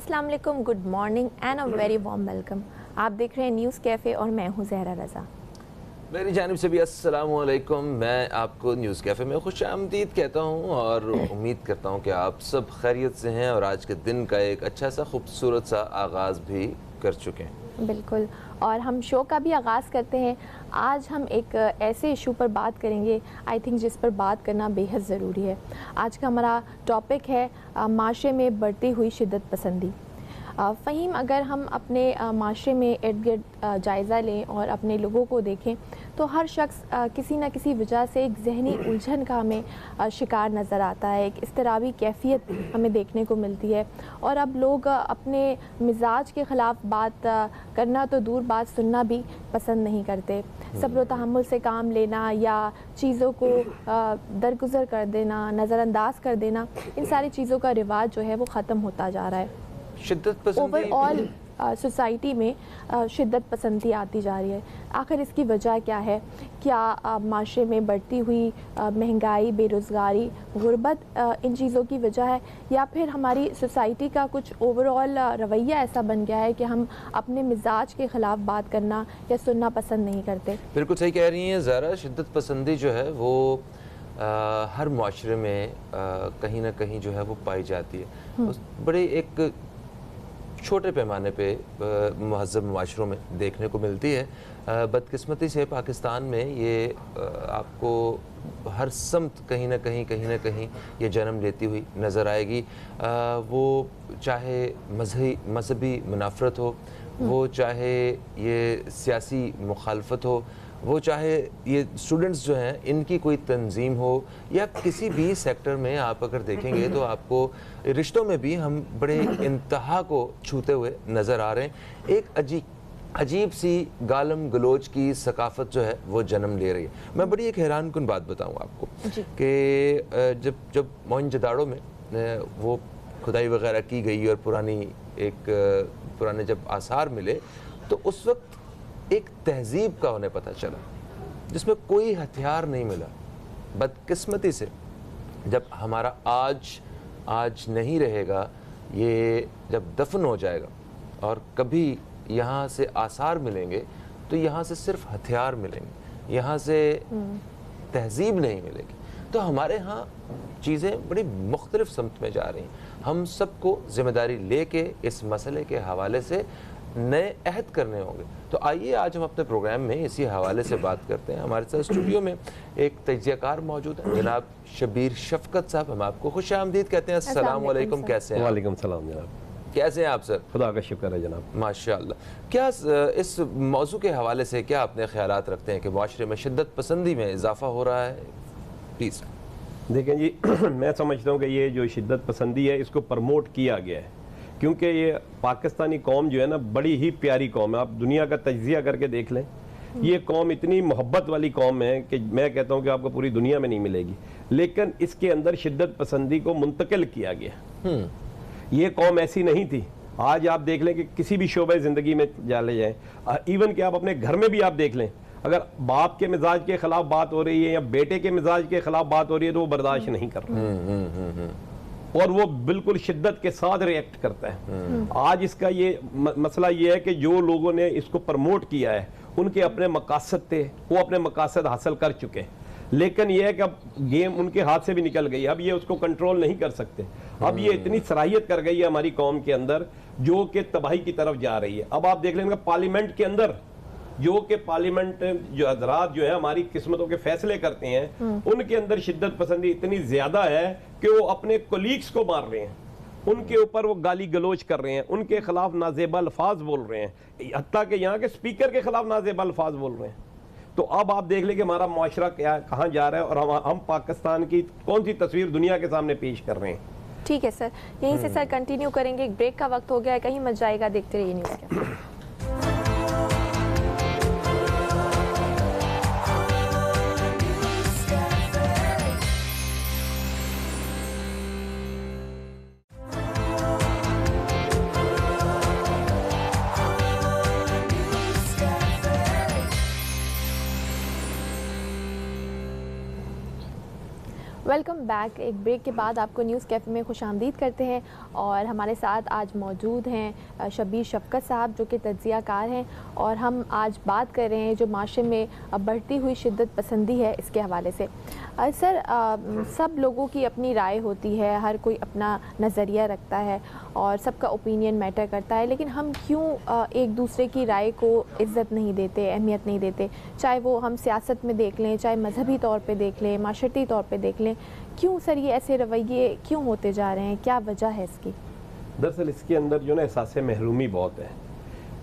अस्सलाम वालेकुम, good morning and a very warm welcome. आप देख रहे हैं न्यूज़ कैफ़े और मैं हूं ज़हरा रज़ा। मेरी जानिब से भी अस्सलाम वालेकुम। मैं आपको न्यूज़ कैफ़े में खुश आमदीद कहता हूँ और उम्मीद करता हूँ कि आप सब खैरियत से हैं और आज के दिन का एक अच्छा सा खूबसूरत सा आगाज़ भी कर चुके हैं। बिल्कुल, और हम शो का भी आगाज़ करते हैं। आज हम एक ऐसे इशू पर बात करेंगे आई थिंक जिस पर बात करना बेहद ज़रूरी है। आज का हमारा टॉपिक है माशरे में बढ़ती हुई शिद्दत पसंदी। फ़हीम, अगर हम अपने माशरे में इर्द गिर्द जायज़ा लें और अपने लोगों को देखें तो हर शख्स किसी न किसी वजह से एक ज़हनी उलझन का हमें शिकार नज़र आता है। एक इज़्तिराबी कैफ़ियत हमें देखने को मिलती है और अब लोग अपने मिजाज के ख़िलाफ़ बात करना तो दूर बात सुनना भी पसंद नहीं करते। सब्र व तहम्मुल से काम लेना या चीज़ों को दरगुज़र कर देना, नज़रअंदाज कर देना, इन सारी चीज़ों का रिवाज जो है वो ख़त्म होता जा रहा है। शिद्दत पसंदी ओवरऑल सोसाइटी में शिद्दत पसंदी आती जा रही है। आखिर इसकी वजह क्या है? क्या माशरे में बढ़ती हुई महंगाई, बेरोज़गारी, गुर्बत इन चीज़ों की वजह है, या फिर हमारी सोसाइटी का कुछ ओवरऑल रवैया ऐसा बन गया है कि हम अपने मिजाज के ख़िलाफ़ बात करना या सुनना पसंद नहीं करते? बिल्कुल सही कह रही हैं ज़रा। शिद्दत पसंदी जो है वो हर माशरे में कहीं ना कहीं जो है वो पाई जाती है। बड़े एक छोटे पैमाने पे महज़ब माशरों में देखने को मिलती है। बदकिस्मती से पाकिस्तान में ये आपको हर समत कहीं ना कहीं ये जन्म लेती हुई नज़र आएगी। वो चाहे मजहबी मुनाफरत हो, वो चाहे ये सियासी मुखालफत हो, वो चाहे ये स्टूडेंट्स जो हैं इनकी कोई तंजीम हो, या किसी भी सेक्टर में आप अगर देखेंगे तो आपको रिश्तों में भी हम बड़े इंतहा को छूते हुए नज़र आ रहे हैं। एक अजीब सी गालम गलोच की सकाफ़त जो है वो जन्म ले रही है। मैं बड़ी एक हैरान कुन बात बताऊँ आपको कि जब मोहनजोदाड़ो में वो खुदाई वगैरह की गई और पुराने जब आसार मिले तो उस वक्त एक तहजीब का उन्हें पता चला जिसमें कोई हथियार नहीं मिला। बदकिस्मती से जब हमारा आज नहीं रहेगा, ये जब दफन हो जाएगा और कभी यहाँ से आसार मिलेंगे तो यहाँ से सिर्फ हथियार मिलेंगे, यहाँ से तहजीब नहीं मिलेगी। तो हमारे यहाँ चीज़ें बड़ी मुख्तलिफ समत में जा रही हैं। हम सबको ज़िम्मेदारी लेके इस मसले के हवाले से नए अहद करने होंगे। तो आइए आज हम अपने प्रोग्राम में इसी हवाले से बात करते हैं। हमारे साथ स्टूडियो में एक तजियाकार मौजूद है, जनाब शबीर शफकत साहब। हम आपको खुश आमदीद कहते हैं। अस्सलाम वालेकुम, कैसे हैं? वालेकुम सलाम जनाब। कैसे हैं आप सर? खुदा का शुक्र है जनाब। माशाअल्लाह। क्या इस मौजू के हवाले से क्या अपने ख्यालात रखते हैं कि माशरे में शिद्दत पसंदी में इजाफा हो रहा है? प्लीज़। देखें जी मैं समझता हूँ कि ये जो शिद्दत पसंदी है इसको प्रमोट किया गया है, क्योंकि ये पाकिस्तानी कौम जो है ना बड़ी ही प्यारी कौम है। आप दुनिया का तज्जिया करके देख लें, ये कौम इतनी मोहब्बत वाली कौम है कि मैं कहता हूँ कि आपको पूरी दुनिया में नहीं मिलेगी। लेकिन इसके अंदर शिद्दत पसंदी को मुंतकिल किया गया। ये कौम ऐसी नहीं थी। आज आप देख लें कि किसी भी शोबे ज़िंदगी में चले जाएँ, इवन कि आप अपने घर में भी आप देख लें, अगर बाप के मिजाज के खिलाफ बात हो रही है या बेटे के मिजाज के खिलाफ बात हो रही है तो वो बर्दाश्त नहीं कर रहा और वो बिल्कुल शिद्दत के साथ रिएक्ट करता है। आज इसका ये मसला ये है कि जो लोगों ने इसको प्रमोट किया है उनके अपने मकासद थे, वो अपने मकासद हासिल कर चुके, लेकिन ये है कि अब गेम उनके हाथ से भी निकल गई। अब ये उसको कंट्रोल नहीं कर सकते। अब ये इतनी सराहियत कर गई है हमारी कौम के अंदर जो कि तबाही की तरफ जा रही है। अब आप देख लेंगे पार्लियामेंट के अंदर जो कि पार्लियामेंट जो हजरात जो है हमारी किस्मतों के फैसले करते हैं, उनके अंदर शिद्दत पसंदी इतनी ज्यादा है कि वो अपने कोलीग्स को मार रहे हैं, उनके ऊपर वो गाली गलोच कर रहे हैं, उनके खिलाफ नाजेबा अल्फाज बोल रहे हैं, हत्ता कि यहाँ के स्पीकर के खिलाफ नाजेबा अल्फाज बोल रहे हैं। तो अब आप देख लें कि हमारा माशरा क्या कहाँ जा रहा है और हम पाकिस्तान की कौन सी तस्वीर दुनिया के सामने पेश कर रहे हैं। ठीक है सर, यहीं से सर कंटिन्यू करेंगे। एक ब्रेक का वक्त हो गया है, कहीं मत जाएगा, देखते रहिए न्यूज़ कैफ़े। Welcome back. एक ब्रेक के बाद आपको न्यूज़ कैफ़े में खुशामदीद करते हैं और हमारे साथ आज मौजूद हैं शबीर शफकत साहब जो कि तज्ज़ियाकार हैं और हम आज बात कर रहे हैं जो माशरे में बढ़ती हुई शिद्दत पसंदी है इसके हवाले से। सर, सब लोगों की अपनी राय होती है, हर कोई अपना नज़रिया रखता है और सबका ओपिनियन मैटर करता है, लेकिन हम क्यों एक दूसरे की राय को इज़्ज़त नहीं देते, अहमियत नहीं देते? चाहे वो हम सियासत में देख लें, चाहे मजहबी तौर पे देख लें, माशरती तौर पे देख लें, क्यों सर ये ऐसे रवैये क्यों होते जा रहे हैं? क्या वजह है इसकी? दरअसल इसके अंदर जो ना एहसास महरूमी बहुत है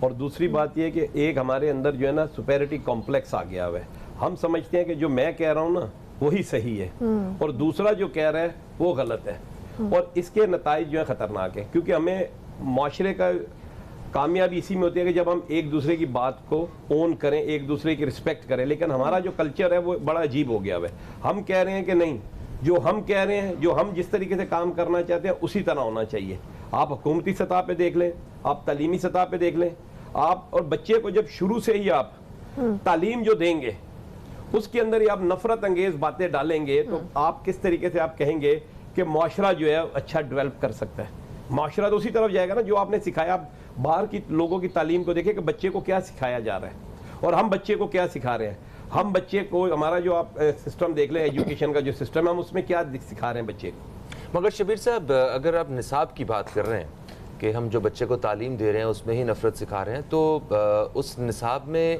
और दूसरी बात ये कि एक हमारे अंदर जो है ना सुपेरिटी कॉम्प्लेक्स आ गया हुआ है। हम समझते हैं कि जो मैं कह रहा हूँ ना वही सही है और दूसरा जो कह रहा है वो गलत है और इसके नताइज जो है ख़तरनाक है, क्योंकि हमें माशरे का कामयाबी इसी में होती है कि जब हम एक दूसरे की बात को ओन करें, एक दूसरे की रिस्पेक्ट करें। लेकिन हमारा जो कल्चर है वो बड़ा अजीब हो गया है। हम कह रहे हैं कि नहीं, जो हम कह रहे हैं, जो हम जिस तरीके से काम करना चाहते हैं उसी तरह होना चाहिए। आप हुकूमती सतह पे देख लें, आप तालीमी सतह पे देख लें, आप और बच्चे को जब शुरू से ही आप तालीम जो देंगे उसके अंदर ही आप नफरत अंगेज बातें डालेंगे तो आप किस तरीके से आप कहेंगे कि माशरा जो है अच्छा डेवलप कर सकता है? माशरा तो उसी तरफ जाएगा ना जो आपने सिखाया। आप बाहर की लोगों की तालीम को देखें कि बच्चे को क्या सिखाया जा रहा है और हम बच्चे को क्या सिखा रहे हैं। हम बच्चे को, हमारा जो आप सिस्टम देख लें, एजुकेशन का जो सिस्टम है, हम उसमें क्या सिखा रहे हैं बच्चे को। मगर शबीर साहब, अगर आप निसाब की बात कर रहे हैं कि हम जो बच्चे को तालीम दे रहे हैं उसमें ही नफरत सिखा रहे हैं, तो उस निसाब में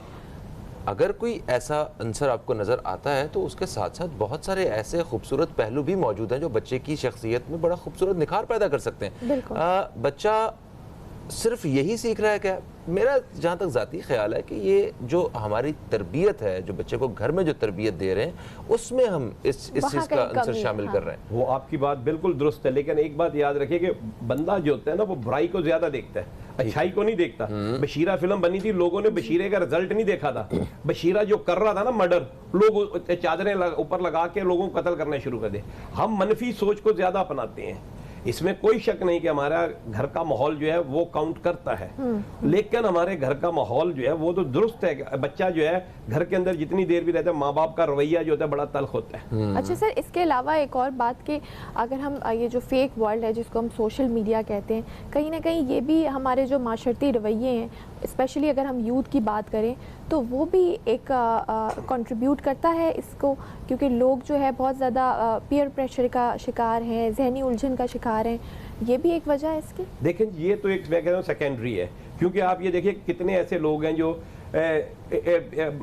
अगर कोई ऐसा अंसर आपको नज़र आता है तो उसके साथ साथ बहुत सारे ऐसे खूबसूरत पहलू भी मौजूद हैं जो बच्चे की शख्सियत में बड़ा खूबसूरत निखार पैदा कर सकते हैं। बच्चा सिर्फ यही सीख रहा है क्या? मेरा जहाँ तक ज़ाती ख्याल है कि ये जो हमारी तरबियत है, जो बच्चे को घर में जो तरबियत दे रहे हैं उसमें हम इस चीज़ का अंसर शामिल कर रहे हैं। वो आपकी बात बिल्कुल दुरुस्त है, लेकिन एक बात याद रखिए कि बंदा जो होता है ना वो बुराई को ज़्यादा देखता है, अच्छाई को नहीं देखता। बशीरा फिल्म बनी थी, लोगों ने बशीरे का रिजल्ट नहीं देखा था। बशीरा जो कर रहा था ना मर्डर, लोग चादरें ऊपर लगा के लोगों को कत्ल करना शुरू कर दे। हम मनफी सोच को ज़्यादा अपनाते हैं, इसमें कोई शक नहीं कि हमारा घर का माहौल जो है वो काउंट करता है, लेकिन हमारे घर का माहौल जो है वो तो दुरुस्त है। बच्चा जो है घर के अंदर जितनी देर भी रहता है, माँ बाप का रवैया जो होता है बड़ा तल्ख होता है। अच्छा सर, इसके अलावा एक और बात कि अगर हम ये जो फेक वर्ल्ड है जिसको हम सोशल मीडिया कहते हैं, कहीं ना कहीं ये भी हमारे जो माशरती रवैये हैं, स्पेशली अगर हम यूथ की बात करें तो वो भी एक कंट्रीब्यूट करता है इसको, क्योंकि लोग जो है बहुत ज़्यादा पीयर प्रेशर का शिकार हैं, जहनी उलझन का शिकार हैं। ये भी एक वजह है इसकी। देखें, ये तो एक मैं कहता हूँ सेकेंडरी है, क्योंकि आप ये देखिए कितने ऐसे लोग हैं जो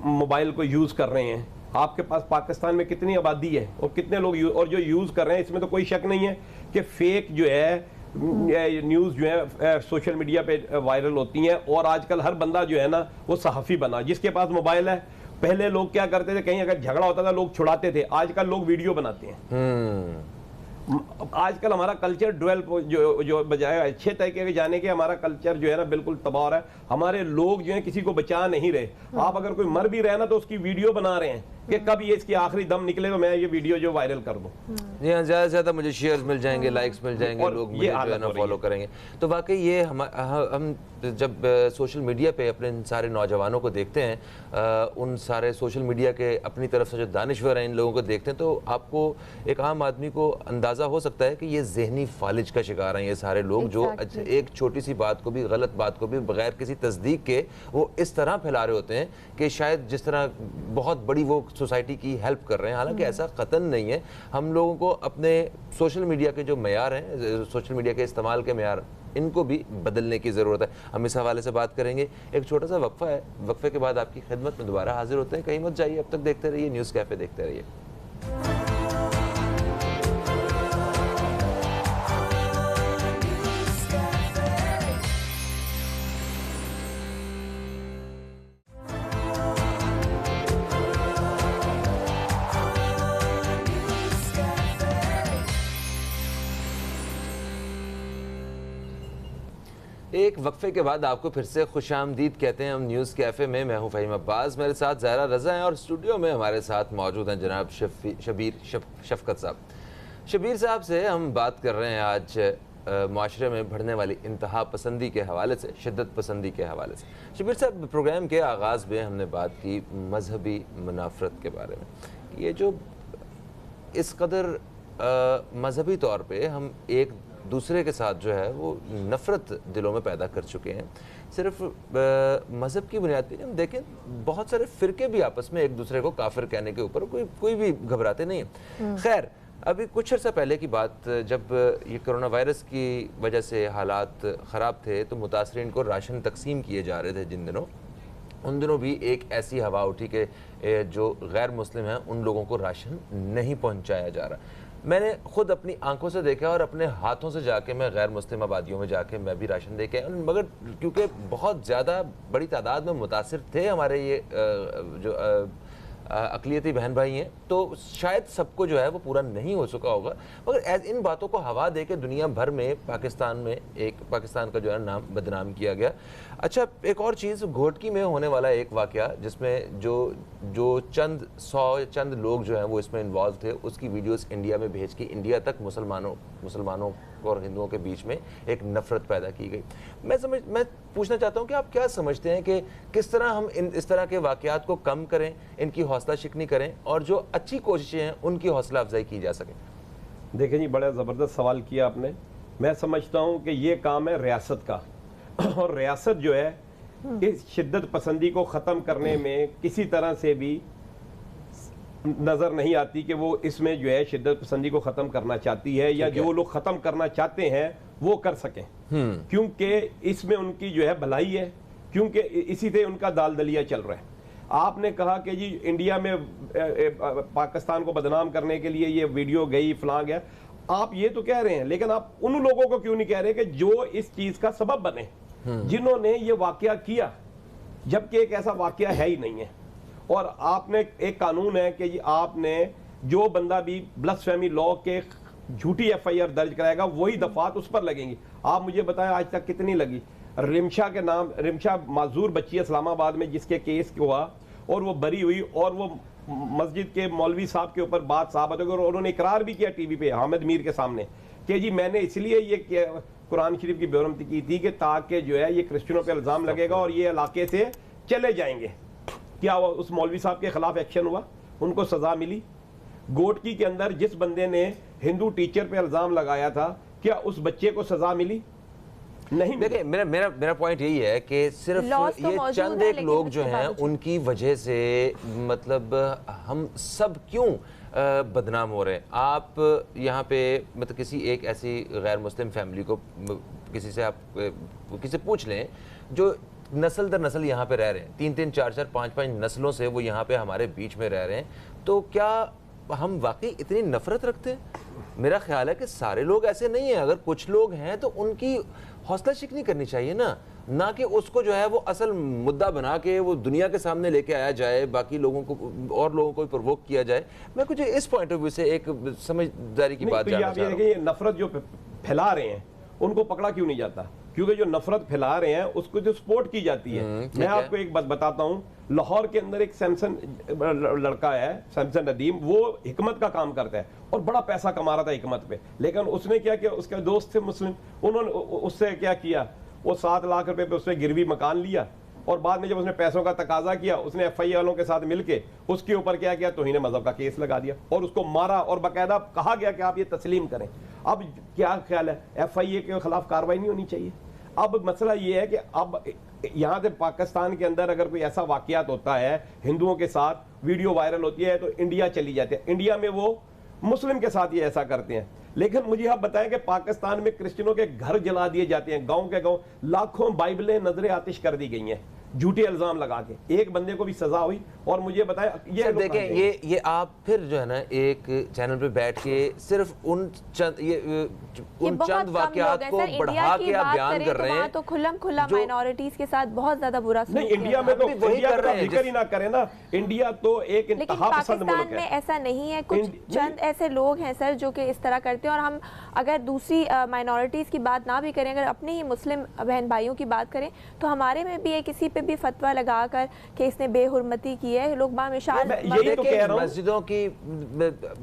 मोबाइल को यूज़ कर रहे हैं। आपके पास पाकिस्तान में कितनी आबादी है और कितने लोग और जो यूज़ कर रहे हैं, इसमें तो कोई शक नहीं है कि फेक जो है न्यूज़ जो है सोशल मीडिया पे वायरल होती हैं। और आजकल हर बंदा जो है ना वो सहाफ़ी बना, जिसके पास मोबाइल है। पहले लोग क्या करते थे, कहीं अगर झगड़ा होता था लोग छुड़ाते थे, आजकल लोग वीडियो बनाते हैं। आजकल हमारा कल्चर डेवलप जो बजाय अच्छे तरीके के जाने के, हमारा कल्चर जो है ना बिल्कुल तबाह हो रहा है। हमारे लोग जो है किसी को बचा नहीं रहे। आप अगर कोई मर भी रहे ना तो उसकी वीडियो बना रहे हैं कि कब ये इसकी आखिरी दम निकले तो मैं ये वीडियो जो वायरल कर दूं। यहाँ ज़्यादा से ज़्यादा मुझे शेयर्स मिल जाएंगे, लाइक्स मिल जाएंगे, लोग मुझे जो है ना फॉलो करेंगे। तो वाकई ये हम जब सोशल मीडिया पे अपने इन सारे नौजवानों को देखते हैं, उन सारे सोशल मीडिया के अपनी तरफ से जो दानिश्वर हैं इन लोगों को देखते हैं, तो आपको एक आम आदमी को अंदाज़ा हो सकता है कि ये जहनी फालिज का शिकार हैं ये सारे लोग, जो एक छोटी सी बात को भी, गलत बात को भी बगैर किसी तस्दीक के वो इस तरह फैला रहे होते हैं कि शायद जिस तरह बहुत बड़ी वो सोसाइटी की हेल्प कर रहे हैं। हालांकि ऐसा कतन नहीं है। हम लोगों को अपने सोशल मीडिया के जो मयार हैं, सोशल मीडिया के इस्तेमाल के मयार, इनको भी बदलने की ज़रूरत है। हम इस हवाले से बात करेंगे। एक छोटा सा वक्फा है, वक्फे के बाद आपकी खिदमत में दोबारा हाजिर होते हैं। कहीं मत जाइए, अब तक देखते रहिए न्यूज़ कैफ़े, देखते रहिए। एक वक्फे के बाद आपको फिर से खुशामदीद कहते हैं हम न्यूज़ कैफ़े में। मैं हूं फ़हीम अब्बास, मेरे साथ ज़हरा रज़ा हैं और स्टूडियो में हमारे साथ मौजूद हैं जनाब शबीर शफकत साहब। शबीर साहब से हम बात कर रहे हैं आज माशरे में बढ़ने वाली इंतहा पसंदी के हवाले से, शिद्दत पसंदी के हवाले से। शबीर साहब, प्रोग्राम के आगाज़ में हमने बात की मजहबी मुनाफरत के बारे में। ये जो इस कदर مذہبی طور پہ ہم ایک دوسرے کے ساتھ جو ہے وہ نفرت دلوں میں پیدا کر چکے ہیں. صرف مذہب کی بنیاد پہ ہم دیکھیں بہت سارے فرقے بھی آپس میں ایک دوسرے کو کافر کہنے کے اوپر کوئی بھی گھبراتے نہیں ہیں. خیر ابھی کچھ عرصہ پہلے کی بات, جب یہ کرونا وائرس کی وجہ سے حالات خراب تھے تو متاثرین کو راشن تقسیم کیے جا رہے تھے جن دنوں, ان دنوں بھی ایک ایسی ہوا اٹھی کہ جو غیر مسلم ہیں ان لوگوں کو راشن نہیں پہنچایا جا رہا. میں نے خود اپنی آنکھوں سے دیکھا اور اپنے ہاتھوں سے جا کے میں غیر مسلم آبادیوں میں جا کے میں بھی راشن دے کے آیا, مگر کیونکہ بہت زیادہ بڑی تعداد میں متاثر تھے ہمارے یہ جو اقلیتی بہن بھائی ہیں, تو شاید سب کو جو ہے وہ پورا نہیں ہو سکا ہوگا, مگر ان باتوں کو ہوا دے کے دنیا بھر میں پاکستان کا جو ہے نام بدنام کیا گیا. اچھا ایک اور چیز, گھوٹکی میں ہونے والا ایک واقعہ جس میں جو چند لوگ جو ہیں وہ اس میں انوالو تھے, اس کی ویڈیوز انڈیا میں بھیج کے انڈیا تک مسلمانوں اور ہندوؤں کے بیچ میں ایک نفرت پیدا کی گئی. میں پوچھنا چاہتا ہوں کہ آپ کیا سمجھتے ہیں کہ کس طرح ہم اس طرح کے واقعات کو کم کریں, ان کی حوصلہ شکنی کریں اور جو اچھی کوششیں ہیں ان کی حوصلہ افزائی کی جا سکے؟ دیکھیں جی, بڑا زبردست سوال کیا آپ نے. میں سمجھتا ہوں کہ یہ کام ہے ریاست کا, اور ریاست جو ہے اس شدت پسندی کو ختم کرنے میں کسی طرح سے بھی نظر نہیں آتی کہ وہ اس میں جو ہے شدت پسندی کو ختم کرنا چاہتی ہے, یا جو لوگ ختم کرنا چاہتے ہیں وہ کر سکیں, کیونکہ اس میں ان کی جو ہے بھلائی ہے, کیونکہ اسی سے ان کا دال دلیا چل رہا ہے. آپ نے کہا کہ جی انڈیا میں پاکستان کو بدنام کرنے کے لیے یہ ویڈیو گئی, فلاں گیا, آپ یہ تو کہہ رہے ہیں, لیکن آپ ان لوگوں کو کیوں نہیں کہہ رہے کہ جو اس چیز کا سبب بنے, جنہوں نے یہ واقعہ کیا, جبکہ ایک ایسا واقعہ ہے ہی نہیں ہے. اور آپ نے ایک قانون ہے کہ آپ نے جو بندہ بھی بلاسفیمی لاء کے جھوٹی ایف آئی آر درج کرائے گا وہی دفعات اس پر لگیں گی. آپ مجھے بتائیں آج تک کتنی لگی؟ رمشا کے نام, رمشا معذور بچی ہے اسلام آباد میں جس کے کیس ہوا اور وہ بری ہوئی, اور وہ مسجد کے مولوی صاحب کے اوپر بات ثابت ہو گئی, اور انہوں نے اقرار بھی کیا ٹی وی پہ حامد میر کے سامنے کہ جی میں نے اس لیے یہ قرآن شریف کی بےحرمتی کی تھی کہ تاکہ جو ہے یہ کرسچنوں پہ الزام لگے گا اور یہ علاقے سے چلے جائیں گے. کیا ہوا؟ اس مولوی صاحب کے خلاف ایکشن ہوا, ان کو سزا ملی. گوٹکی کے اندر جس بندے نے ہندو ٹیچر پہ الزام لگایا تھا, کیا اس بچے کو سزا ملی؟ نہیں. دیکھیں میرا پوائنٹ یہی ہے کہ صرف یہ چند ایک لوگ جو ہیں ان کی وجہ سے مطلب ہم سب کیوں بدنام ہو رہے ہیں. آپ یہاں پہ مطلب کسی ایک ایسی غیر مسلم فیملی کو کسی سے پوچھ لیں جو نسل در نسل یہاں پہ رہ رہے ہیں, 3 4 5 نسلوں سے وہ یہاں پہ ہمارے بیچ میں رہ رہے ہیں, تو کیا ہم واقعی اتنی نفرت رکھتے ہیں؟ میرا خیال ہے کہ سارے لوگ ایسے نہیں ہیں. اگر کچھ لوگ ہیں تو ان کی حوصلہ شکنی کرنی چاہیے نا, نہ کہ اس کو جو ہے وہ اصل مدعا بنا کے وہ دنیا کے سامنے لے کے آیا جائے, باقی لوگوں کو اور لوگوں کو پرووک کیا جائے. میں کچھ اس پوائنٹ آف ویو سے ایک سمجھداری کی بات جاننا چاہ رہا ہوں. یہ نفرت جو پھیلا رہے ہیں ان کو پکڑا کیوں نہیں جاتا؟ کیونکہ جو نفرت پھیلا رہے ہیں اس کو جو سپورٹ کی جاتی ہے. میں آپ کو ایک بات بتاتا ہوں, لاہور کے اندر ایک سیمسن لڑکا ہے, سیمسن ندیم, وہ حکمت کا کام کرتا ہے اور بڑا پیسہ کما رہا تھا حکمت پہ, لیکن اس نے کیا اس کے دوست تھے مسلم, انہوں نے اس سے کیا کیا, وہ 7 لاکھ روپے پہ اس نے گروی مکان لیا, اور بعد میں جب اس نے پیسوں کا تقاضا کیا اس نے ایف آئی والوں کے ساتھ مل کے اس کے اوپر کیا کیا, توہین مذہب کا کیس لگا دیا اور اس کو مارا, اور باقاعدہ کہا گیا کہ آپ یہ تسلیم کریں. اب کیا خیال ہے, ایف آئی اے کے خلاف کارروائی نہیں ہونی چاہیے؟ اب مسئلہ یہ ہے کہ اب یہاں سے پاکستان کے اندر اگر کوئی ایسا واقعات ہوتا ہے ہندوؤں کے ساتھ, ویڈیو وائرل ہوتی ہے, تو انڈیا چلی جاتی ہے. انڈیا میں وہ مسلم کے ساتھ یہ ایسا کرتے ہیں. لیکن مجھے آپ بتائیں کہ پاکستان میں کرسچنوں کے گھر جلا دیے جاتے ہیں, گاؤں کے گاؤں لاکھوں بائبلیں نظر آتش کر دی گئی ہیں جھوٹے الزام لگا کے, ایک بندے کو بھی سزا ہوئی. اور مجھے بتائیں یہ دیکھیں یہ آپ پھر جو ہے نا ایک چینل پہ بیٹھ کے صرف ان چند واقعات کو بڑھا کے آپ بیان کر رہے ہیں, تو کھلم کھلا مائنورٹیز کے ساتھ بہت زیادہ برا سلوک نہیں. انڈیا میں تو انڈیا کا ذکر ہی نہ کریں نا, انڈیا تو ایک انتہا پسند ملک ہے. پاکستان میں ایسا نہیں ہے. کچھ چند ایسے لوگ ہیں سر جو کہ اس طرح کرتے ہیں, اور ہم اگر دوسری مائنورٹیز کی بات نہ بھی کریں, اگر اپنے ہی مسلم بہن بھائیوں کی بات کریں تو ہمارے میں بھی ہے کسی پہ بھی فتویٰ لگا کر کہ اس نے بے حرمتی کی ہے, لوگ با مثال مسجدوں کی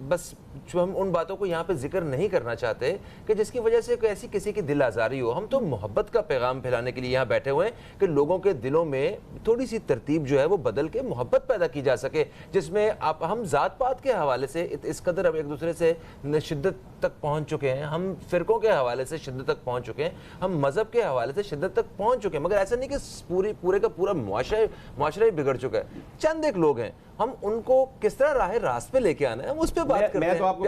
بس ہم ان باتوں کو یہاں پہ ذکر نہیں کرنا چاہتے کہ جس کی وجہ سے ایسی کسی کی دل آزاری ہو. ہم تو محبت کا پیغام پھیلانے کے لیے یہاں بیٹھے ہوئے ہیں کہ لوگوں کے دلوں میں تھوڑی سی ترتیب جو ہے وہ بدل کے محبت پیدا کی جا سکے, جس میں ہم ذات پات کے حوالے سے اس قدر اب ایک دوسرے سے شدت تک پہنچ چکے ہیں, ہم فرقوں کے حوالے سے شدت تک پہنچ چکے ہیں, ہم مذہب کے حوالے سے شدت تک پہنچ چکے ہیں. مگر ایسا نہیں کہ پورے کا پورا معاشرہ ہی بگڑ چکا ہے. چند ایک لوگ ہیں, ہم ان کو کس طرح راہ راست پہ لے کے آنا ہے, ہم اس پہ بات کرتے ہیں. میں تو آپ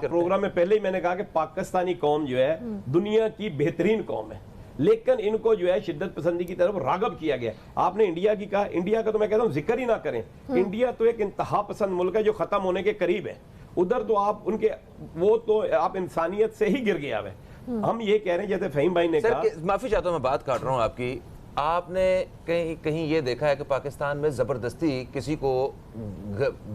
کو پروگرام میں پہلے ہی میں نے کہا کہ پاکستانی قوم جو ہے دنیا کی بہترین قوم ہے, لیکن ان کو جو ہے شدت پسندی کی طرف راغب کیا گیا. آپ نے انڈیا کی کہا, انڈیا کا تو میں کہتا ہوں ذکر ہی نہ کریں. انڈیا تو ایک انتہا پسند ملک ہے جو ختم ہونے کے قریب ہے. ادھر تو آپ ان کے وہ تو آپ انسانیت سے ہی گر گیا ہے. ہم یہ کہہ رہے ہیں جیسے فہیم بھائی نے کہا, معافی چاہتا ہوں میں بات کاٹ رہا ہوں آپ کی, آپ نے کہیں یہ دیکھا ہے کہ پاکستان میں زبردستی کسی کو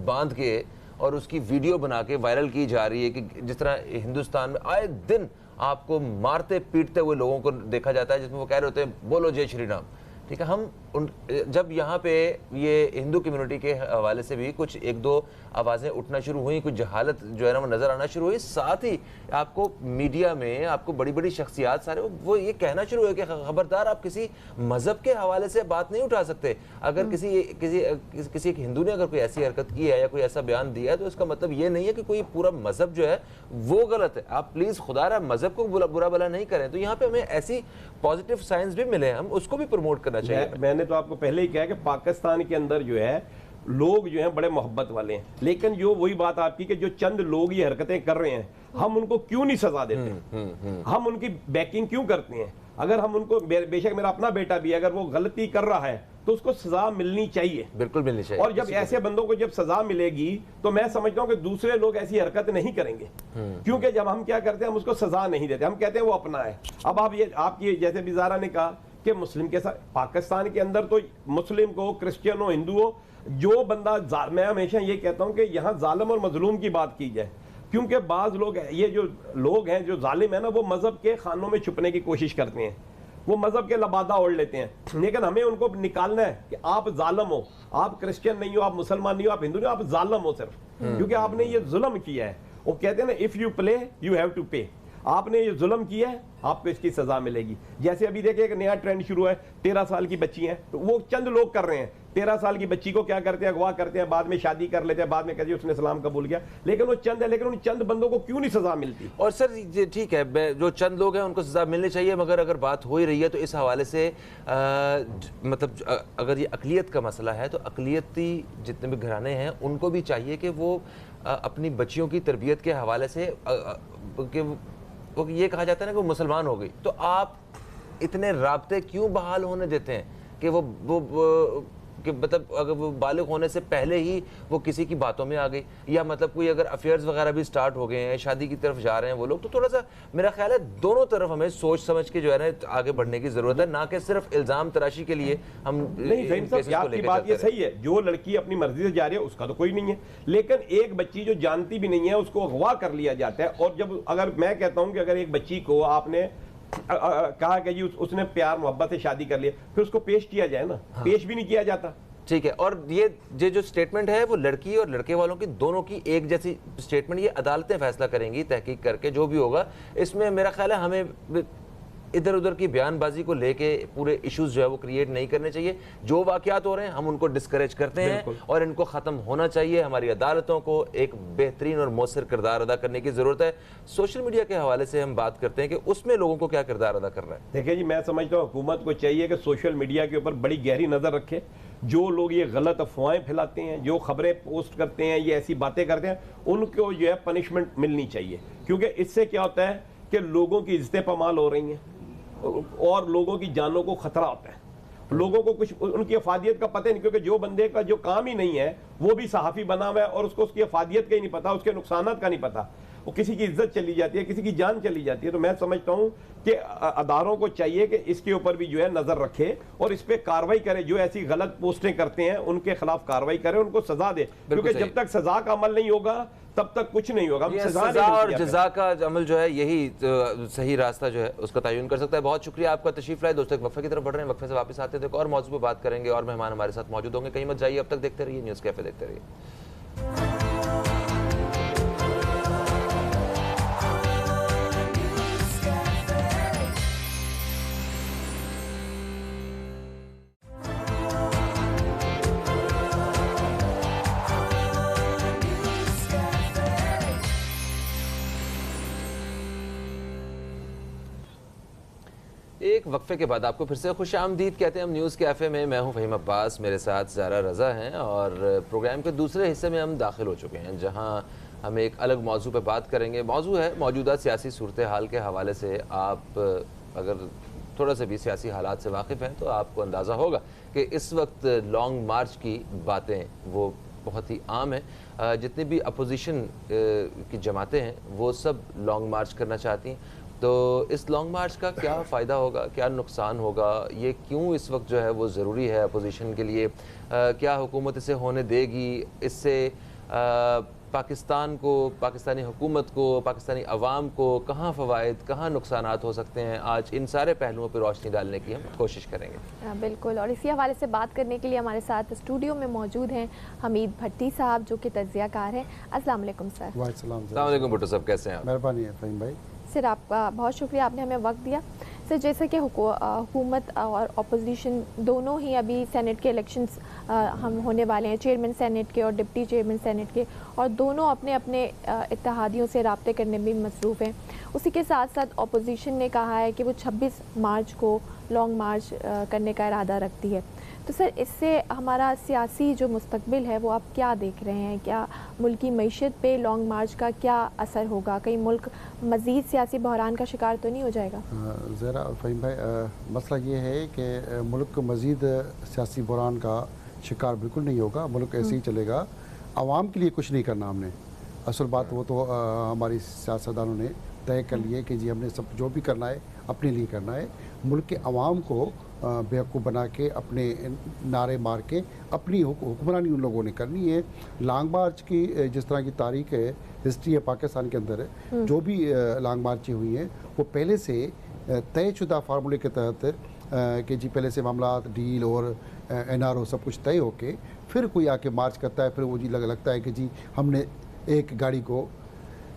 باندھ کے اور اس کی ویڈیو بنا کے وائرل کی جا رہی ہے کہ جس طرح ہندوستان میں آئے دن آپ کو مارتے پیٹتے ہوئے لوگوں کو دیکھا جاتا ہے جس میں وہ کہہ رہے ہوتے ہیں بولو جے شری رام. ٹھیک ہے, ہم جب یہاں پہ یہ ہندو کمیونٹی کے حوالے سے بھی کچھ ایک دو آوازیں اٹھنا شروع ہوئیں, کچھ جہالت جو ہے نا وہ نظر آنا شروع ہوئی, ساتھ ہی آپ کو میڈیا میں آپ کو بڑی بڑی شخصیات سارے وہ یہ کہنا شروع ہوئے کہ خبردار آپ کسی مذہب کے حوالے سے بات نہیں اٹھا سکتے. اگر کسی ایک ہندو نے اگر کوئی ایسی حرکت کی ہے یا کوئی ایسا بیان دیا ہے تو اس کا مطلب یہ نہیں ہے کہ کوئی پورا مذہب جو ہے وہ غلط ہے. آپ پلیز خدا رہا مذہب کو برا بلا نہیں کریں. تو یہاں پہ ہمیں ایسی پازیٹیو سائنس بھی ملے, ہم اس کو بھی پروموٹ کرنا چاہیے. میں نے تو آپ کو پہلے ہی کہا کہ پاکستان کے اندر جو ہے لوگ جو ہیں بڑے محبت والے ہیں, لیکن جو وہی بات آپ کی کہ جو چند لوگ یہ حرکتیں کر رہے ہیں ہم ان کو کیوں نہیں سزا دیتے, ہم ان کی بیکنگ کیوں کرتے ہیں. اگر ہم ان کو, بے شک میرا اپنا بیٹا بھی اگر وہ غلطی کر رہا ہے تو اس کو سزا ملنی چاہیے, بالکل ملنی چاہیے. اور جب ایسے بندوں کو جب سزا ملے گی تو میں سمجھتا ہوں کہ دوسرے لوگ ایسی حرکت نہیں کریں گے, کیونکہ جب ہم کیا کرتے ہیں ہم اس کو سزا نہیں دیتے, ہم کہتے ہیں وہ اپنا ہے. اب آپ کی جیسے بھی زارا نے کہا کہ مسلم کے ساتھ پاکستان کے اندر تو مسلم کو, کرسچن ہو, ہندو ہو, جو بندہ, میں ہمیشہ یہ کہتا ہوں کہ یہاں ظالم اور مظلوم کی بات کی جائے, کیونکہ بعض لوگ یہ جو لوگ ہیں جو ظالم ہیں نا وہ مذہب کے خانوں میں چھپنے کی کوشش کرتے ہیں, وہ مذہب کے لبادہ اوڑھ لیتے ہیں, لیکن ہمیں ان کو نکالنا ہے کہ آپ ظالم ہو, آپ کرسچن نہیں ہو, آپ مسلمان نہیں ہو, آپ ہندو نہیں ہو, آپ ظالم ہو صرف, کیونکہ آپ نے یہ ظلم کیا ہے. وہ کہتے ہیں نا if you play you have to pay, آپ نے یہ ظلم کیا ہے آپ کو اس کی سزا ملے گی. جیسے ابھی دیکھیں ایک نیا ٹرینڈ شروع ہے, 13 سال کی بچی ہیں, وہ چند لوگ کر رہے ہیں, 13 سال کی بچی کو کیا کرتے ہیں, اغوا کرتے ہیں, بعد میں شادی کر لیتے ہیں, بعد میں کہتے ہیں اس نے اسلام قبول کیا, لیکن وہ چند ہے, لیکن ان چند بندوں کو کیوں نہیں سزا ملتی. اور سر ٹھیک ہے جو چند لوگ ہیں ان کو سزا ملنی چاہیے, مگر اگر بات ہو ہی رہی ہے تو اس حوالے سے مطلب اگر یہ اقلیت کا مسئلہ ہے تو اقلیتی جتنے بھی گھرانے ہیں ان کو بھی چاہیے کہ وہ اپنی بچیوں کی تربیت کے حوالے سے کہ وہ یہ کہا جاتا ہے نا کہ وہ مسلمان ہو گئی, تو آپ اتنے رابطے کیوں بحال ہونے دیتے ہیں کہ وہ کہ مطلب اگر وہ بالغ ہونے سے پہلے ہی وہ کسی کی باتوں میں آ گئی, یا مطلب کوئی اگر افیئرز وغیرہ بھی سٹارٹ ہو گئے ہیں, شادی کی طرف جا رہے ہیں وہ لوگ, تو تھوڑا سا میرا خیال ہے دونوں طرف ہمیں سوچ سمجھ کے جو ہے نا آگے بڑھنے کی ضرورت ہے, نہ کہ صرف الزام تراشی کے لیے ہم. نہیں فہیم صاحب آپ کی بات یہ صحیح ہے, جو لڑکی اپنی مرضی سے جا رہی ہے اس کا تو کوئی نہیں ہے, لیکن ایک بچی جو جانتی بھی نہیں ہے اس کو اغوا کر لیا جاتا ہے. اور جب اگر میں کہتا ہوں کہ اگر ایک بچی کو آپ نے کہا کہ جی اس نے پیار محبت سے شادی کر لیا, پھر اس کو پیش کیا جائے نا, پیش بھی نہیں کیا جاتا. ٹھیک ہے, اور یہ جو سٹیٹمنٹ ہے وہ لڑکی اور لڑکے والوں کی دونوں کی ایک جیسی سٹیٹمنٹ, یہ عدالتیں فیصلہ کریں گی تحقیق کر کے جو بھی ہوگا. اس میں میرا خیال ہے ہمیں ادھر ادھر کی بیان بازی کو لے کے پورے ایشوز جو ہے وہ کریٹ نہیں کرنے چاہیے. جو واقعات ہو رہے ہیں ہم ان کو ڈسکریج کرتے ہیں اور ان کو ختم ہونا چاہیے. ہماری عدالتوں کو ایک بہترین اور مؤثر کردار ادا کرنے کی ضرورت ہے. سوشل میڈیا کے حوالے سے ہم بات کرتے ہیں کہ اس میں لوگوں کو کیا کردار ادا کر رہا ہے. دیکھیں جی, میں سمجھتا ہوں حکومت کو چاہیے کہ سوشل میڈیا کے اوپر بڑی گہری نظر رکھے. جو لوگ یہ غلط افواہیں پھیلاتے ہیں, جو خبریں پوسٹ کرتے ہیں, یہ ایسی باتیں کرتے ہیں, ان کو جو ہے پنشمنٹ ملنی چاہیے, کیونکہ اس سے کیا ہوتا ہے کہ لوگوں کی عزتیں پامال ہو رہی ہیں اور لوگوں کی جانوں کو خطرہ ہوتا ہے. لوگوں کو کچھ ان کی افادیت کا پتہ نہیں, کیونکہ جو بندے کا جو کام ہی نہیں ہے وہ بھی صحافی بنا ہوا ہے اور اس کو اس کی افادیت کا ہی نہیں پتا, اس کے نقصانات کا نہیں پتا, وہ کسی کی عزت چلی جاتی ہے, کسی کی جان چلی جاتی ہے. تو میں سمجھتا ہوں کہ اداروں کو چاہیے کہ اس کے اوپر بھی جو ہے نظر رکھے اور اس پہ کاروائی کرے. جو ایسی غلط پوسٹیں کرتے ہیں ان کے خلاف کاروائی کرے, ان کو سزا دے, کیونکہ جب تک سزا کا عمل نہیں ہوگا تب تک کچھ نہیں ہوگا. سزا اور جزا کا عمل جو ہے یہی صحیح راستہ جو ہے اس کا تعین کر سکتا ہے. بہت شکریہ آپ کا تشریف لائے دوستو. ایک وقفے کی طرف بڑھ رہے ہیں, وقفے سے واپس آتے تھے اور موضوع پہ بات کریں گے اور مہمان ہمارے ساتھ موجود ہوں گے. کہیں مت جائیے, اب تک دیکھتے رہیے نیوز کیفے, دیکھتے رہیے. ایک وقفے کے بعد آپ کو پھر سے خوش آمدید کہتے ہیں ہم نیوز کیفے میں. میں ہوں فہیم عباس, میرے ساتھ زہرا رضا ہیں, اور پروگرام کے دوسرے حصے میں ہم داخل ہو چکے ہیں جہاں ہم ایک الگ موضوع پہ بات کریں گے. موضوع ہے موجودہ سیاسی صورتحال کے حوالے سے. آپ اگر تھوڑا سا بھی سیاسی حالات سے واقف ہیں تو آپ کو اندازہ ہوگا کہ اس وقت لانگ مارچ کی باتیں وہ بہت ہی عام ہیں. جتنی بھی اپوزیشن کی جماعتیں ہیں وہ سب لانگ مارچ کرنا چاہتی ہیں. تو اس لانگ مارچ کا کیا فائدہ ہوگا, کیا نقصان ہوگا, یہ کیوں اس وقت جو ہے وہ ضروری ہے اپوزیشن کے لیے, کیا حکومت اسے ہونے دے گی, اس سے پاکستان کو, پاکستانی حکومت کو, پاکستانی عوام کو کہاں فوائد کہاں نقصانات ہو سکتے ہیں, آج ان سارے پہلوؤں پہ روشنی ڈالنے کی ہم کوشش کریں گے. بالکل, اور اسی حوالے سے بات کرنے کے لیے ہمارے ساتھ اسٹوڈیو میں موجود ہیں حمید بھٹی صاحب جو کہ تجزیہ کار ہیں. السلام علیکم سر. السلام علیکم بھٹو صاحب, کیسے ہیں آپ؟ مہربانی ہے فہیم بھائی. سر آپ کا بہت شکریہ, آپ نے ہمیں وقت دیا. سر جیسا کہ حکومت اور اپوزیشن دونوں ہی ابھی سینٹ کے الیکشنز ہم ہونے والے ہیں, چیئرمین سینٹ کے اور ڈپٹی چیئرمین سینٹ کے, اور دونوں اپنے اپنے اتحادیوں سے رابطے کرنے میں مصروف ہیں. اسی کے ساتھ ساتھ اپوزیشن نے کہا ہے کہ وہ 26 مارچ کو لانگ مارچ کرنے کا ارادہ رکھتی ہے. تو سر اس سے ہمارا سیاسی جو مستقبل ہے وہ آپ کیا دیکھ رہے ہیں, کیا ملکی معیشت پہ لانگ مارچ کا کیا اثر ہوگا, کہیں ملک مزید سیاسی بحران کا شکار تو نہیں ہو جائے گا؟ زہرا اور فہیم بھائی, مسئلہ یہ ہے کہ ملک مزید سیاسی بحران کا شکار بالکل نہیں ہوگا. ملک ایسے ہی چلے گا. عوام کے لیے کچھ نہیں کرنا ہم نے. اصل بات وہ تو ہماری سیاستدانوں نے طے کر لی ہے کہ جی ہم نے سب جو بھی کرنا ہے اپنے لیے کرنا ہے. ملک کے عوام کو بیوقوف بنا کے اپنے نعرے مار کے اپنی حکمرانی ان لوگوں نے کرنی ہے. لانگ مارچ کی جس طرح کی تاریخ ہے, ہسٹری ہے پاکستان کے اندر, جو بھی لانگ مارچیں ہوئی ہیں وہ پہلے سے طے شدہ فارمولے کے تحت کہ جی پہلے سے معاملات ڈیل اور این آر او سب کچھ طے ہو کے پھر کوئی آ کے مارچ کرتا ہے. پھر وہ جی لگتا ہے کہ جی ہم نے ایک گاڑی کو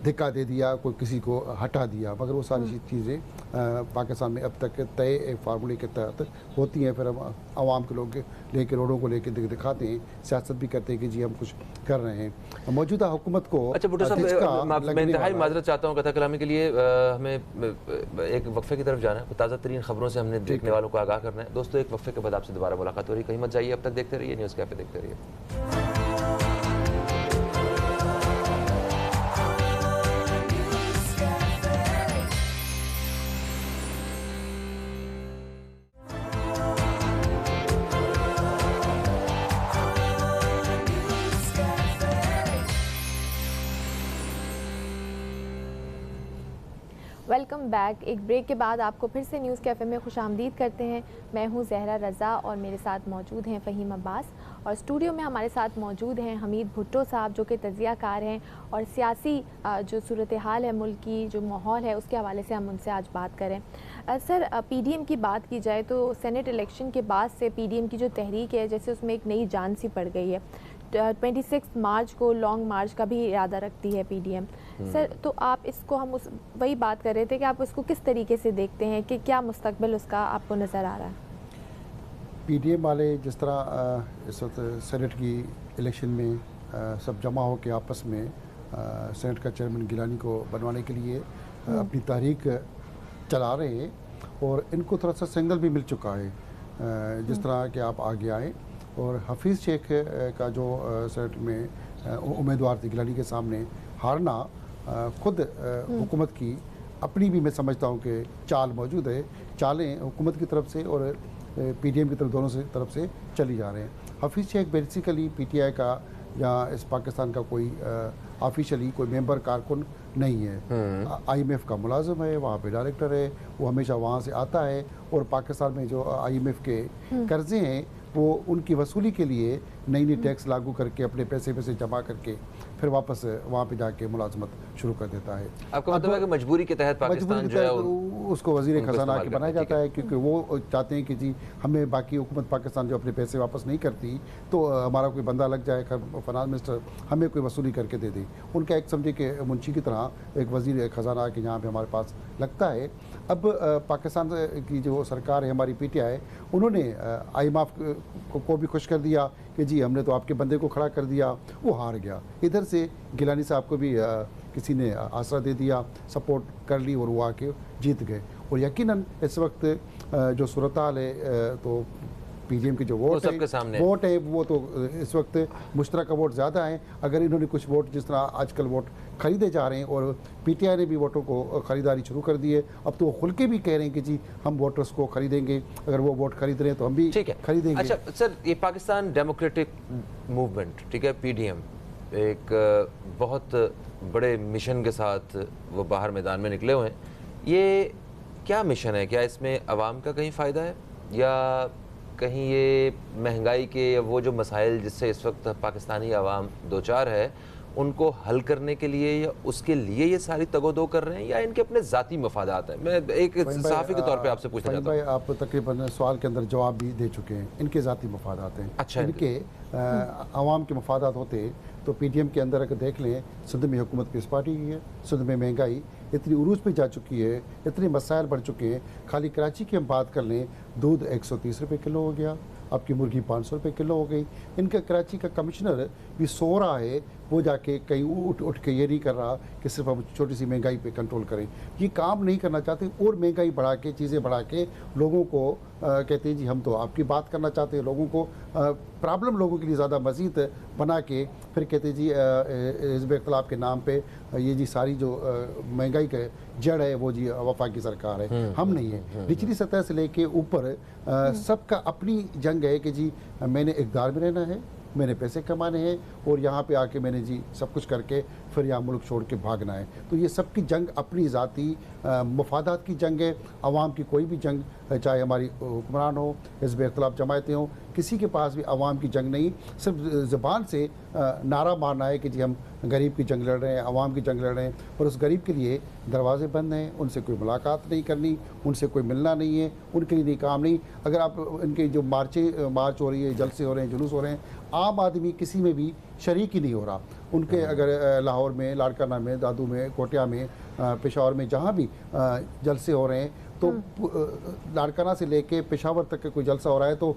دھکا دے دیا, کوئی کسی کو ہٹا دیا, مگر وہ ساری چیزیں پاکستان میں اب تک طے فارمولے کے تحت ہوتی ہیں. پھر ہم عوام کے لوگ لے کے روڈوں کو لے کے دکھاتے ہیں, سیاست بھی کرتے ہیں کہ جی ہم کچھ کر رہے ہیں. موجودہ حکومت کو اچھا بھٹو صاحب, میں انتہائی معذرت چاہتا ہوں قطع کلامی کے لیے. ہمیں ایک وقفے کی طرف جانا ہے, تازہ ترین خبروں سے ہم نے دیکھنے والوں کو آگاہ کرنا ہے. دوستو ایک وقفے کے بعد آپ سے دوبارہ ملاقات ہو رہی ہے, کہیں مت جائیے, اب تک دیکھتے رہیے نیوز کیفے, دیکھتے رہیے. Welcome back. ایک بریک کے بعد آپ کو پھر سے نیوز کیفے میں خوش آمدید کرتے ہیں. میں ہوں زہرا رضا اور میرے ساتھ موجود ہیں فہیم عباس, اور اسٹوڈیو میں ہمارے ساتھ موجود ہیں حمید بھٹو صاحب جو کہ تجزیہ کار ہیں, اور سیاسی جو صورتحال ہے ملک کی, جو ماحول ہے, اس کے حوالے سے ہم ان سے آج بات کریں. سر پی ڈی ایم کی بات کی جائے تو سینٹ الیکشن کے بعد سے پی ڈی ایم کی جو تحریک ہے جیسے اس میں ایک نئی جان سی پڑ گئی ہے. 26 مارچ کو لانگ مارچ کا بھی ارادہ رکھتی ہے پی ڈی ایم. سر تو آپ اس کو, ہم وہی بات کر رہے تھے کہ آپ اس کو کس طریقے سے دیکھتے ہیں, کہ کیا مستقبل اس کا آپ کو نظر آ رہا ہے؟ پی ڈی ایم والے جس طرح اس وقت سینٹ کی الیکشن میں سب جمع ہو کے آپس میں سینٹ کا چیئرمین گیلانی کو بنوانے کے لیے اپنی تحریک چلا رہے ہیں, اور ان کو تھوڑا سا سنگل بھی مل چکا ہے. جس طرح کہ آپ آگے آئیں, اور حفیظ شیخ کا جو سینٹ میں امیدوار تھے گیلانی کے سامنے ہارنا, خود حکومت کی اپنی بھی میں سمجھتا ہوں کہ چال موجود ہے. چالیں حکومت کی طرف سے اور پی ڈی ایم کی طرف دونوں سے طرف سے چلی جا رہے ہیں. حفیظ شیخ بیسیکلی پی ٹی آئی کا یا اس پاکستان کا کوئی آفیشلی کوئی ممبر کارکن نہیں ہے. آئی ایم ایف کا ملازم ہے, وہاں پہ ڈائریکٹر ہے, وہ ہمیشہ وہاں سے آتا ہے, اور پاکستان میں جو آئی ایم ایف کے قرضے ہیں وہ ان کی وصولی کے لیے نئی نئی ٹیکس لاگو کر کے اپنے پیسے جمع کر کے پھر واپس وہاں پہ جا کے ملازمت شروع کر دیتا ہے. آپ کا مطلب ہے کہ مجبوری کے تحت پاکستان جو ہے اس کو وزیر خزانہ کے بنایا جاتا ہے, کیونکہ وہ چاہتے ہیں کہ جی ہمیں باقی حکومت پاکستان جو اپنے پیسے واپس نہیں کرتی تو ہمارا کوئی بندہ لگ جائے, فنانس منسٹر ہمیں کوئی وصولی کر کے دے دے. ان کا ایک سمجھے کہ منشی کی طرح ایک وزیر خزانہ کے یہاں پہ ہمارے پاس لگتا ہے. اب پاکستان کی جو سرکار ہے ہماری پی ٹی آئی, انہوں نے آئی ایم ایف کو بھی خوش کر دیا کہ جی ہم نے تو آپ کے بندے کو کھڑا کر دیا, وہ ہار گیا. ادھر سے گیلانی صاحب کو بھی کسی نے آسرا دے دیا, سپورٹ کر لی, اور وہ آ کے جیت گئے. اور یقیناً اس وقت जो सूरत हाल है तो पीडीएम के जो वोट सबके सामने वोट है वो तो इस वक्त मुश्तरका वोट ज़्यादा हैं। अगर इन्होंने कुछ वोट जिस तरह आजकल वोट खरीदे जा रहे हैं और पीटीआई ने भी वोटों को ख़रीदारी शुरू कर दी है, अब तो वो खुल के भी कह रहे हैं कि जी हम वोटर्स को खरीदेंगे, अगर वो वोट खरीद रहे हैं तो हम भी खरीदेंगे। अच्छा सर, ये पाकिस्तान डेमोक्रेटिक मूवमेंट, ठीक है, पीडीएम एक बहुत बड़े मिशन के साथ वो बाहर मैदान में निकले हुए हैं। ये क्या मिशन है? क्या इसमें आवाम का कहीं फ़ायदा है, या कहीं ये महंगाई के या वो जो मसाइल जिससे इस वक्त पाकिस्तानी आवाम दो चार है उनको हल करने के लिए या उसके लिए ये सारी तगोदो कर रहे हैं, या इनके अपने ज़ाती मफादात हैं? मैं एक सहाफ़ी के तौर पे आपसे पूछना चाहता हूँ। आप तकरीबन सवाल के अंदर जवाब भी दे चुके हैं। इनके ज़ाती मफादात हैं। अच्छा, इनके आवाम के मफादात होते तो पीडीएम के अंदर अगर देख लें, सिंध में हुकूमत किस पार्टी की है? सिंध में महंगाई इतनी उरूज पे जा चुकी है, इतने मसाइल बढ़ चुके हैं। खाली कराची की हम बात कर लें, दूध 130 रुपये किलो हो गया, आपकी मुर्गी 500 रुपये किलो हो गई। इनका कराची का कमिश्नर भी सो रहा है, वो जाके कहीं उठ के ये नहीं कर रहा कि सिर्फ हम छोटी सी महंगाई पे कंट्रोल करें। ये काम नहीं करना चाहते और महंगाई बढ़ा के, चीज़ें बढ़ा के लोगों को कहते हैं जी हम तो आपकी बात करना चाहते हैं, लोगों को प्रॉब्लम लोगों के लिए ज़्यादा मज़ीद बना के फिर कहते हैं जी हिज़्ब इख्तिलाफ के नाम पे ये जी सारी जो महंगाई का जड़ है वो जी वफा की सरकार है, हम नहीं है। निचली सतह से लेके ऊपर सबका अपनी जंग है कि जी मैंने इक़्तिदार में रहना है, मैंने पैसे कमाने हैं और यहाँ पे आके मैंने जी सब कुछ करके फिर यहाँ मुल्क छोड़ के भागना है। तो ये सबकी जंग अपनी ज़ाती मफादात की जंग है। आवाम की कोई भी जंग, चाहे हमारी हुक्मरान हो, हिज़्ब इख्तिलाफ जमायतें हों, किसी के पास भी आवाम की जंग नहीं। सिर्फ ज़बान से नारा मारना है कि जी हम गरीब की जंग लड़ रहे हैं, आवाम की जंग लड़ रहे हैं, और उस गरीब के लिए दरवाजे बंद हैं, उनसे कोई मुलाकात नहीं करनी, उनसे कोई मिलना नहीं है, उनके लिए काम नहीं। अगर आप इनके जो मार्च हो रही है, जलसे हो रहे हैं, जुलूस हो रहे हैं, आम आदमी किसी में भी शरीक ही नहीं हो रहा। उनके अगर लाहौर में, लाड़काना में, दादू में, कोटिया में, पेशावर में जहाँ भी जलसे हो रहे हैं, तो लाड़काना से लेके पेशावर तक का कोई जलसा हो रहा है तो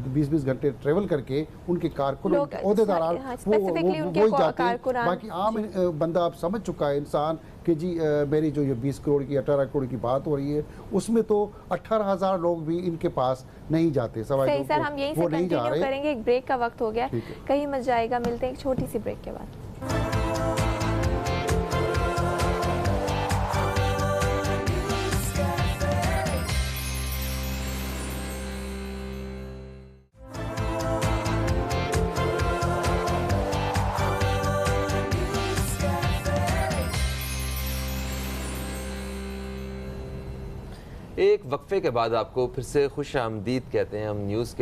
20-20 घंटे ट्रेवल करके उनके कारकुन, अहदेदार वो ही जाते हैं। बाकी आम बंदा आप समझ चुका है इंसान कि जी मेरी जो ये 20 करोड़ की 18 करोड़ की बात हो रही है उसमें तो 18,000 लोग भी इनके पास नहीं जाते। सही सर, हम यहीं से कंटिन्यू करेंगे। एक ब्रेक का वक्त हो गया, कहीं मत जाएगा, मिलते हैं एक छोटी सी ब्रेक के बाद। एक वक्फे के बाद आपको फिर से खुश आमदीद कहते हैं। हम न्यूज़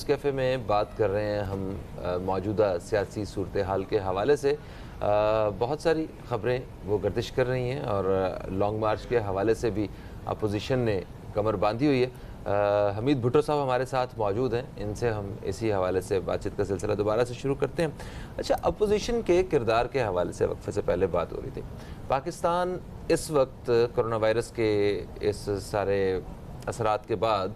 कैफ़े में बात कर रहे हैं हम मौजूदा सियासी सूरत हाल के हवाले से। बहुत सारी ख़बरें वो गर्दिश कर रही हैं और लॉन्ग मार्च के हवाले से भी अपोजिशन ने कमर बांधी हुई है। हमीद भुट्टो साहब हमारे साथ मौजूद हैं, इनसे हम इसी हवाले से बातचीत का सिलसिला दोबारा से शुरू करते हैं। अच्छा, अपोजिशन के किरदार के हवाले से वक्फे से पहले बात हो रही थी। पाकिस्तान इस वक्त कोरोना वायरस के इस सारे असरात के बाद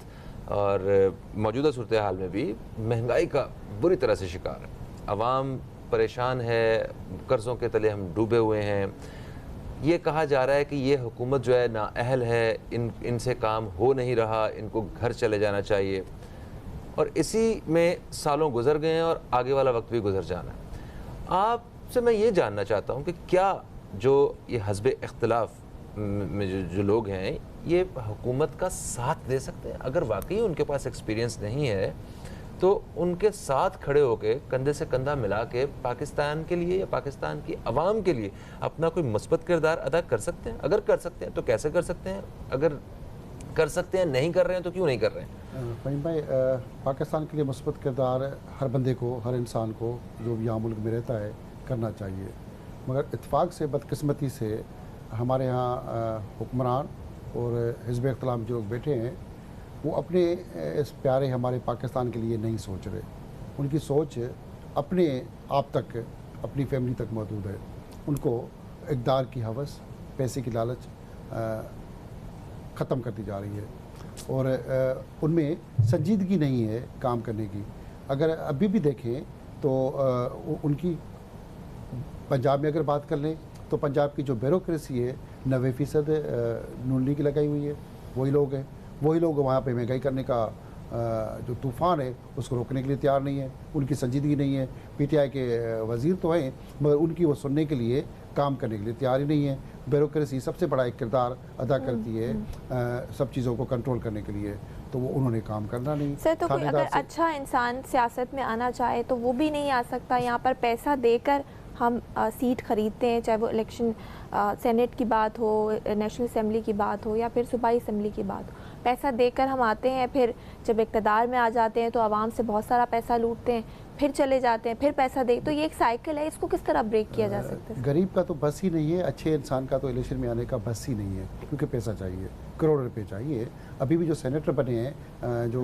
और मौजूदा सूरत हाल में भी महंगाई का बुरी तरह से शिकार है। आवाम परेशान है, कर्ज़ों के तले हम डूबे हुए हैं। ये कहा जा रहा है कि ये हुकूमत जो है नाअहल है, इनसे काम हो नहीं रहा, इनको घर चले जाना चाहिए, और इसी में सालों गुजर गए हैं और आगे वाला वक्त भी गुजर जाना है। आपसे मैं ये जानना चाहता हूँ कि क्या जो ये हिज़्ब इख्तिलाफ में जो लोग हैं ये हुकूमत का साथ दे सकते हैं? अगर वाकई उनके पास एक्सपीरियंस नहीं है तो उनके साथ खड़े होकर कंधे से कंधा मिला के पाकिस्तान के लिए या पाकिस्तान की आवाम के लिए अपना कोई मुस्बत किरदार अदा कर सकते हैं? अगर कर सकते हैं तो कैसे कर सकते हैं? अगर कर सकते हैं, नहीं कर रहे हैं तो क्यों नहीं कर रहे हैं? फ़हीम भाई, पाकिस्तान के लिए मुस्बत किरदार हर बंदे को, हर इंसान को जो भी यहाँ मुल्क में रहता है करना चाहिए, मगर इत्तेफाक से बदकिस्मती से हमारे यहाँ हुक्मरान और हिज़्ब इख्तिलाफ जो लोग बैठे हैं वो अपने इस प्यारे हमारे पाकिस्तान के लिए नहीं सोच रहे। उनकी सोच अपने आप तक, अपनी फैमिली तक महदूद है। उनको इक़्तिदार की हवस, पैसे की लालच ख़त्म करती जा रही है और उनमें संजीदगी नहीं है काम करने की। अगर अभी भी देखें तो उनकी पंजाब में अगर बात कर लें तो पंजाब की जो ब्यूरोक्रेसी है 90% नून लीग की लगाई हुई है, वही लोग हैं। वही लोग वहाँ पे महंगाई करने का जो तूफ़ान है उसको रोकने के लिए तैयार नहीं है, उनकी संजीदगी नहीं है। पीटीआई के वज़ीर तो हैं मगर उनकी वो सुनने के लिए, काम करने के लिए तैयार ही नहीं है। ब्यूरोक्रेसी सबसे बड़ा एक किरदार अदा करती है सब चीज़ों को कंट्रोल करने के लिए, तो वो उन्होंने काम करना नहीं। सर तो कोई अगर अच्छा इंसान सियासत में आना चाहे तो वो भी नहीं आ सकता? यहाँ पर पैसा देकर हम सीट खरीदते हैं, चाहे वो इलेक्शन सेनेट की बात हो, नेशनल असेंबली की बात हो या फिर सूबाई असेंबली की बात हो, पैसा देकर हम आते हैं, फिर जब इक़्तिदार में आ जाते हैं तो आवाम से बहुत सारा पैसा लूटते हैं, फिर चले जाते हैं, फिर पैसा दे, तो ये एक साइकिल है, इसको किस तरह ब्रेक किया जा सकता है? गरीब का तो बस ही नहीं है, अच्छे इंसान का तो इलेक्शन में आने का बस ही नहीं है, क्योंकि पैसा चाहिए, करोड़ रुपए चाहिए। अभी भी जो सेनेटर बने हैं, जो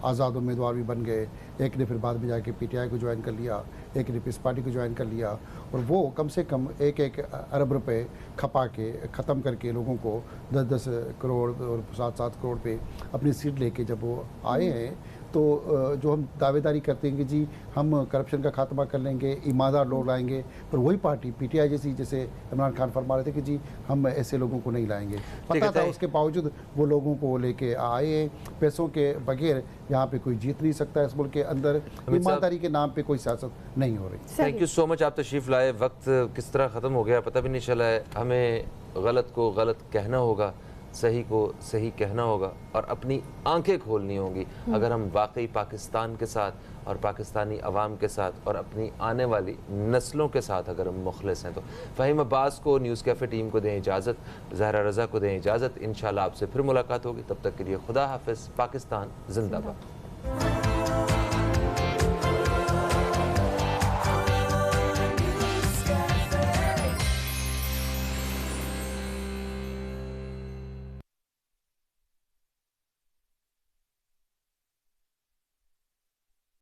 आज़ाद उम्मीदवार भी बन गए, एक ने फिर बाद में जाके पीटीआई को ज्वाइन कर लिया, एक ने पीस पार्टी को ज्वाइन कर लिया, और वो कम से कम एक अरब रुपए खपा के ख़त्म करके लोगों को 10-10 करोड़ और 7-7 करोड़ पे अपनी सीट लेके जब वो आए हैं, तो जो हम दावेदारी करते हैं कि जी हम करप्शन का खात्मा कर लेंगे, ईमानदार लोग लाएंगे, पर वही पार्टी पीटीआई जैसे इमरान खान फरमा रहे थे कि जी हम ऐसे लोगों को नहीं लाएंगे। पता था, उसके बावजूद वो लोगों को लेके आए हैं। पैसों के बगैर यहाँ पे कोई जीत नहीं सकता, इस मुल्क के अंदर ईमानदारी के नाम पे कोई सियासत नहीं हो रही। थैंक यू सो मच, आप तशरीफ़ लाए। वक्त किस तरह ख़त्म हो गया पता भी नहीं चला है। हमें गलत को गलत कहना होगा, सही को सही कहना होगा और अपनी आंखें खोलनी होंगी अगर हम वाकई पाकिस्तान के साथ और पाकिस्तानी अवाम के साथ और अपनी आने वाली नस्लों के साथ अगर हम मुखलिस हैं तो। फ़हीम अब्बास को, न्यूज़ कैफ़े टीम को दें इजाज़त, ज़हरा रज़ा को दें इजाज़त। इंशाल्लाह आपसे फिर मुलाकात होगी, तब तक के लिए खुदा हाफ़िज़। पाकिस्तान जिंदाबाद।